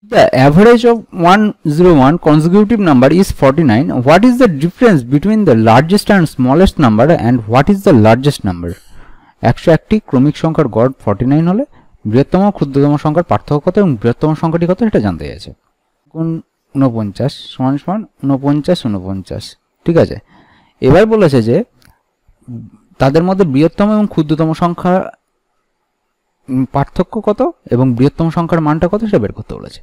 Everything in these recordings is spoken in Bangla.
The average of 101 consecutive number is 49. What is the difference between the largest and smallest number and what is the largest number? 101টি ক্রমিক সংখ্যার গড় 49 হলে বৃহত্তম ও ক্ষুদ্রতম সংখ্যার পার্থক্য কত এবং বৃহত্তম সংখ্যাটি কত এটা জানতে চাইছে। গুণ 49 সমান সমান 49 ঠিক আছে। এবার বলেছে যে তাদের মধ্যে বৃহত্তম এবং ক্ষুদ্রতম সংখ্যা পার্থক্য কত এবং বৃহত্তম সংখ্যার মানটা কত সেটা বের করতে বলেছে।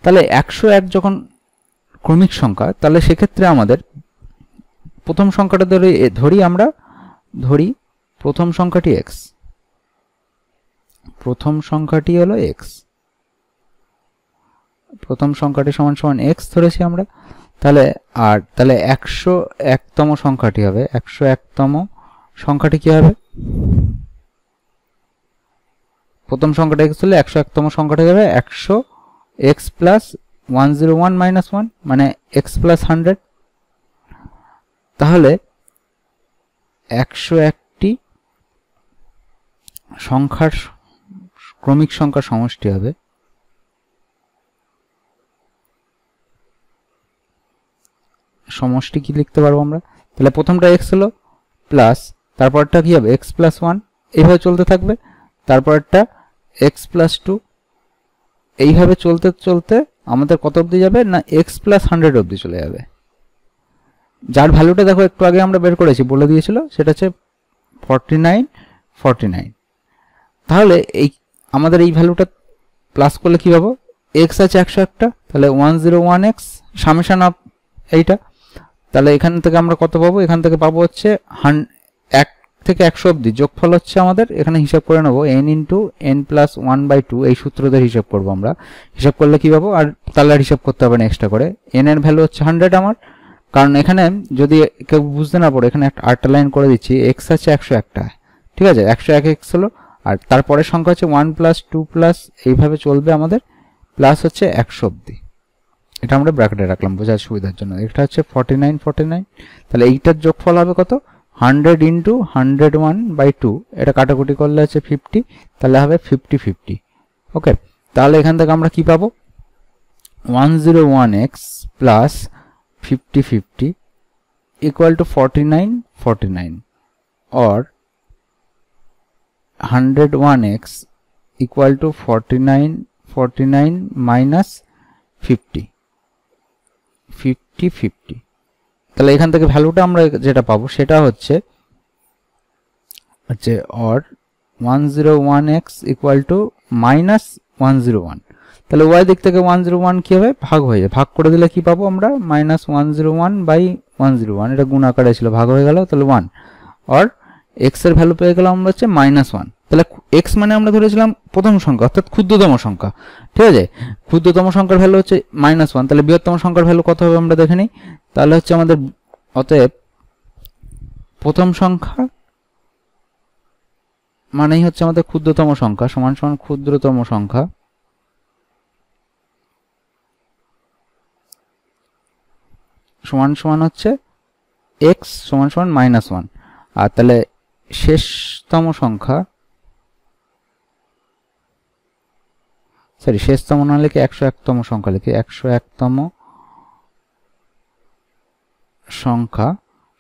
তাহলে 101 যখন ক্রমিক সংখ্যা, তাহলে সেক্ষেত্রে আমাদের প্রথম সংখ্যাটা ধরি আমরা প্রথম সংখ্যাটি x, প্রথম সংখ্যাটি হলো x, প্রথম সংখ্যাটি সমান সমান x ধরেছি আমরা। তাহলে 101তম সংখ্যাটি হবে, 101তম সংখ্যাটি কি হবে, প্রথম সংখ্যাটা x হলে 101তম সংখ্যাটা হবে 100x প্লাস 101 মাইনাস 1 মানে x প্লাস 100। তাহলে 101টি সংখ্যার ক্রমিক সংখ্যার সমষ্টি হবে সমষ্টি কি লিখতে পারবো আমরা, তাহলে প্রথমটা x হলো প্লাস তারপরটা কি হবে x প্লাস 1, এইভাবে চলতে থাকবে, তারপরটা x প্লাস 2, এইভাবে চলতে চলতে আমাদের কত অবধি যাবে না x প্লাস 100 অবধি চলে যাবে। যার ভ্যালুটা দেখো একটু আগে আমরা বের করেছি বলে দিয়েছিল, সেটা হচ্ছে 49। তাহলে এই আমাদের এই ভ্যালুটা প্লাস করলে কি পাবো, x আছে 101টা, তাহলে 101x সামেশন অফ এইটা, তাহলে এখান থেকে আমরা কত পাবো, এখান থেকে পাবো হচ্ছে 1 থেকে 100 অবধি যোগফল হচ্ছে আমাদের, এখানে হিসাব করে নেবো n ইন্টু n প্লাস 1/2, এই সূত্রদের হিসাব করবো আমরা। হিসাব করলে কি পাবো, আর তাহলে আর হিসাব করতে হবে না এক্সট্রা করে। n এর ভ্যালু হচ্ছে 100 আমার, কারণ এখানে যদি কেউ বুঝতে না পারে এখানে আরেকটা লাইন করে দিচ্ছি, x আছে 101টা, ঠিক আছে, 101x হলো, আর তারপরের সংখ্যা হচ্ছে 1 প্লাস 2 প্লাস, এইভাবে চলবে আমাদের, প্লাস হচ্ছে 100 অবধি। এটা আমরা ব্র্যাকেটে রাখলাম বোঝার সুবিধার জন্য। এটা হচ্ছে 49। তাহলে এইটার যোগফল হবে কত, 100 ইন্টু 101/2, এটা কাটাকুটি করলে হচ্ছে 50, তাহলে হবে 50। ওকে, তাহলে এখান থেকে আমরা কি পাবো, 101x plus 50 equal to 49 or 101x equal to 49 minus 50। তাহলে এখান থেকে ভ্যালুটা আমরা যেটা পাবো সেটা হচ্ছে or 101x equal to minus 101। তাহলে y দিক থেকে 101 কি হবে, ভাগ হয়ে যায়, ভাগ করে দিলে কি পাবো আমরা, মাইনাস 101/101, এটা গুণ আকারে ছিল, ভাগ হয়ে গেল, তাহলে 1 or x এর ভ্যালু পেয়ে গেলাম আমরা হচ্ছে -1। তাহলে x মানে আমরা ধরেছিলাম প্রথম সংখ্যা অর্থাৎ ক্ষুদ্রতম সংখ্যা, ঠিক আছে, ক্ষুদ্রতম সংখ্যার ভ্যালু হচ্ছে -1, তাহলে বৃহত্তম সংখ্যার ভ্যালু কত হবে আমরা দেখে নিই। তাহলে হচ্ছে আমাদের অতএব প্রথম সংখ্যা মানেই হচ্ছে আমাদের ক্ষুদ্রতম সংখ্যা সমান সমান ক্ষুদ্রতম সংখ্যা সমান সমান হচ্ছে x সমান সমান -1, আর তাহলে শেষতম সংখ্যা, শেষতম না লিখে 101তম সংখ্যা লিখে, 101তম সংখ্যা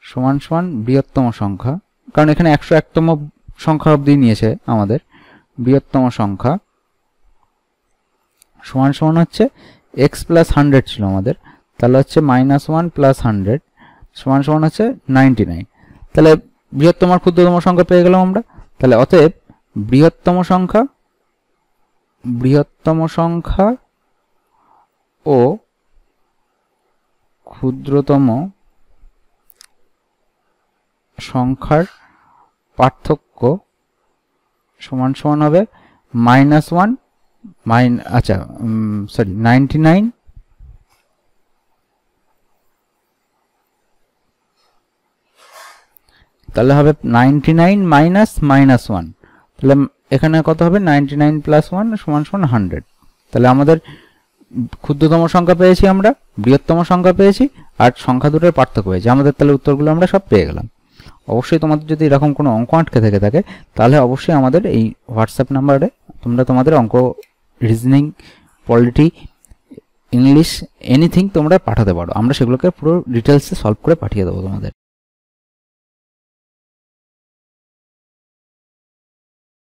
সমান সমান বৃহত্তম সংখ্যা, কারণ এখানে 101তম সংখ্যা অবধি নিয়েছে আমাদের, বৃহত্তম সংখ্যা সমান সমান হচ্ছে x প্লাস 100 ছিল আমাদের, তাহলে হচ্ছে -1 প্লাস 100 সমান সমান হচ্ছে 99। তাহলে বৃহত্তম আর ক্ষুদ্রতম সংখ্যা পেয়ে গেলাম আমরা। তাহলে অতএব বৃহত্তম সংখ্যা ও ক্ষুদ্রতম সংখ্যার পার্থক্য সমান সমান হবে -1 তাহলে হবে 99 মাইনাস -1, তাহলে এখানে কত হবে 99 প্লাস 1 সমান সমান 100। তাহলে আমাদের ক্ষুদ্রতম সংখ্যা পেয়েছি আমরা, বৃহত্তম সংখ্যা পেয়েছি, আর সংখ্যা দুটোর পার্থক্য পেয়েছি আমাদের। তাহলে উত্তরগুলো আমরা সব পেয়ে গেলাম। অবশ্যই তোমাদের যদি এরকম কোনো অঙ্ক আটকে থাকে তাহলে অবশ্যই আমাদের এই হোয়াটসঅ্যাপ নাম্বারে তোমরা তোমাদের অঙ্ক, রিজনিং, পলিটি ইংলিশ এনিথিং তোমরা পাঠাতে পারো, আমরা সেগুলোকে পুরো ডিটেলসে সলভ করে পাঠিয়ে দেবো তোমাদের।